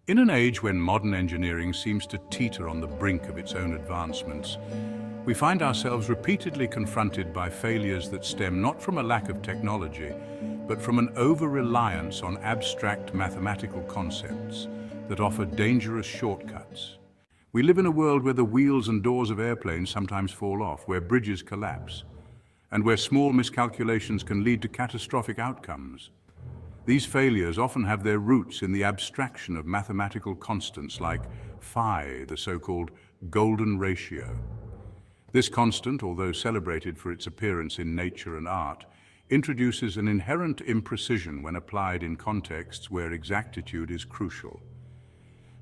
In an age when modern engineering seems to teeter on the brink of its own advancements, we find ourselves repeatedly confronted by failures that stem not from a lack of technology, but from an over-reliance on abstract mathematical concepts that offer dangerous shortcuts. We live in a world where the wheels and doors of airplanes sometimes fall off, where bridges collapse, and where small miscalculations can lead to catastrophic outcomes. These failures often have their roots in the abstraction of mathematical constants like phi, the so-called golden ratio. This constant, although celebrated for its appearance in nature and art, introduces an inherent imprecision when applied in contexts where exactitude is crucial.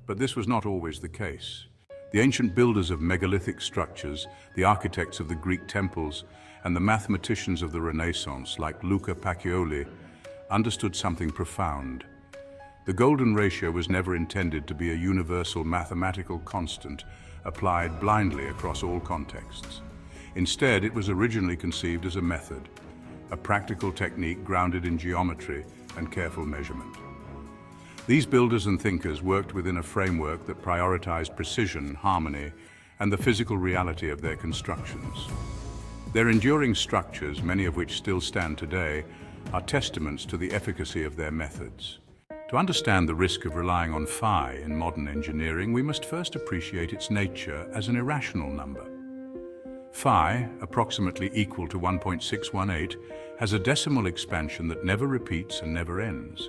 But this was not always the case. The ancient builders of megalithic structures, the architects of the Greek temples, and the mathematicians of the Renaissance, like Luca Pacioli, understood something profound. The golden ratio was never intended to be a universal mathematical constant applied blindly across all contexts. Instead, it was originally conceived as a method, a practical technique grounded in geometry and careful measurement. These builders and thinkers worked within a framework that prioritized precision, harmony, and the physical reality of their constructions. Their enduring structures, many of which still stand today, are testaments to the efficacy of their methods. To understand the risk of relying on phi in modern engineering, we must first appreciate its nature as an irrational number. Phi, approximately equal to 1.618, has a decimal expansion that never repeats and never ends.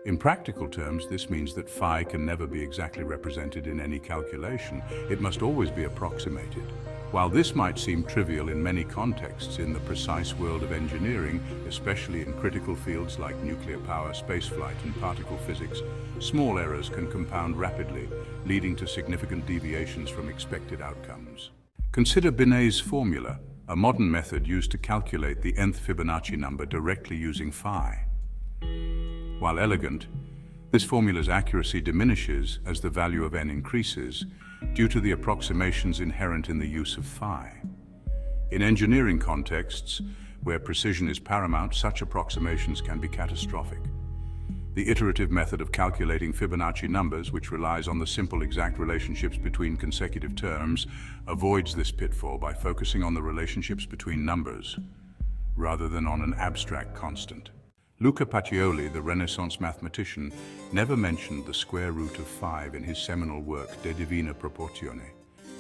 In practical terms, this means that phi can never be exactly represented in any calculation. It must always be approximated. While this might seem trivial in many contexts in the precise world of engineering, especially in critical fields like nuclear power, spaceflight, and particle physics, small errors can compound rapidly, leading to significant deviations from expected outcomes. Consider Binet's formula, a modern method used to calculate the nth Fibonacci number directly using phi. While elegant, this formula's accuracy diminishes as the value of n increases due to the approximations inherent in the use of phi. In engineering contexts, where precision is paramount, such approximations can be catastrophic. The iterative method of calculating Fibonacci numbers, which relies on the simple exact relationships between consecutive terms, avoids this pitfall by focusing on the relationships between numbers, rather than on an abstract constant. Luca Pacioli, the Renaissance mathematician, never mentioned the square root of 5 in his seminal work De Divina Proportione.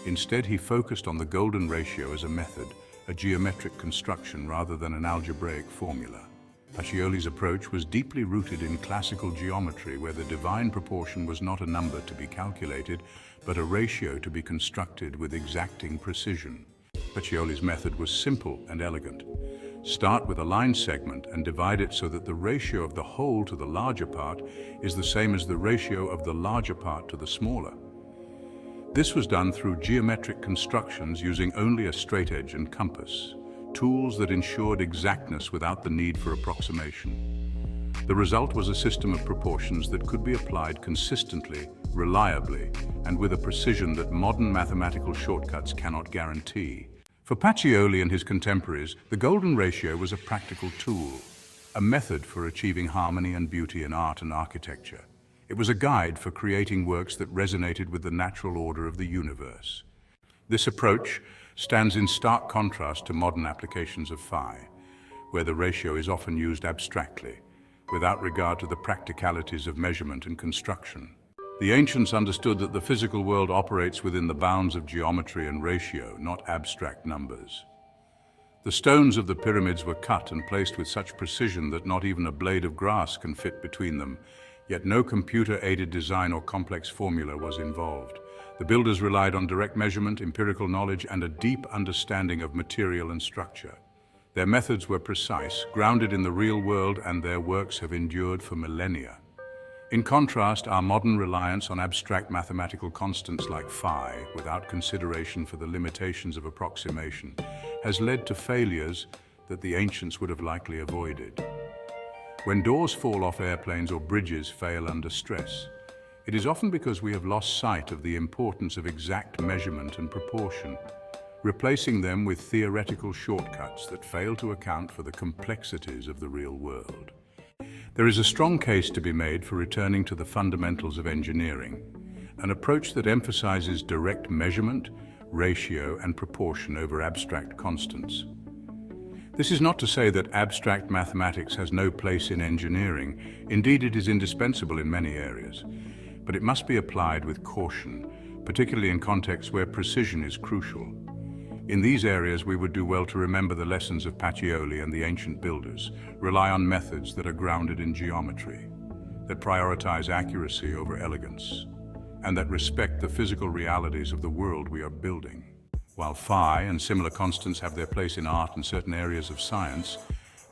Instead, he focused on the golden ratio as a method, a geometric construction rather than an algebraic formula. Pacioli's approach was deeply rooted in classical geometry, where the divine proportion was not a number to be calculated, but a ratio to be constructed with exacting precision. Pacioli's method was simple and elegant. Start with a line segment and divide it so that the ratio of the whole to the larger part is the same as the ratio of the larger part to the smaller. This was done through geometric constructions using only a straight edge and compass, tools that ensured exactness without the need for approximation. The result was a system of proportions that could be applied consistently, reliably, and with a precision that modern mathematical shortcuts cannot guarantee. For Pacioli and his contemporaries, the golden ratio was a practical tool, a method for achieving harmony and beauty in art and architecture. It was a guide for creating works that resonated with the natural order of the universe. This approach stands in stark contrast to modern applications of phi, where the ratio is often used abstractly, without regard to the practicalities of measurement and construction. The ancients understood that the physical world operates within the bounds of geometry and ratio, not abstract numbers. The stones of the pyramids were cut and placed with such precision that not even a blade of grass can fit between them, yet no computer-aided design or complex formula was involved. The builders relied on direct measurement, empirical knowledge, and a deep understanding of material and structure. Their methods were precise, grounded in the real world, and their works have endured for millennia. In contrast, our modern reliance on abstract mathematical constants like phi, without consideration for the limitations of approximation, has led to failures that the ancients would have likely avoided. When doors fall off airplanes or bridges fail under stress, it is often because we have lost sight of the importance of exact measurement and proportion, replacing them with theoretical shortcuts that fail to account for the complexities of the real world. There is a strong case to be made for returning to the fundamentals of engineering, an approach that emphasizes direct measurement, ratio, and proportion over abstract constants. This is not to say that abstract mathematics has no place in engineering. Indeed, it is indispensable in many areas, but it must be applied with caution, particularly in contexts where precision is crucial. In these areas, we would do well to remember the lessons of PHI and the ancient builders, rely on methods that are grounded in geometry, that prioritize accuracy over elegance, and that respect the physical realities of the world we are building. While phi and similar constants have their place in art and certain areas of science,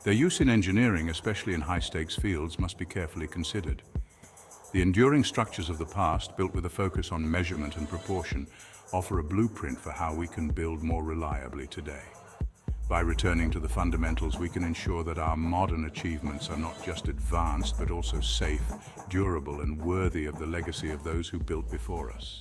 their use in engineering, especially in high-stakes fields, must be carefully considered. The enduring structures of the past, built with a focus on measurement and proportion, offer a blueprint for how we can build more reliably today. By returning to the fundamentals, we can ensure that our modern achievements are not just advanced, but also safe, durable, and worthy of the legacy of those who built before us.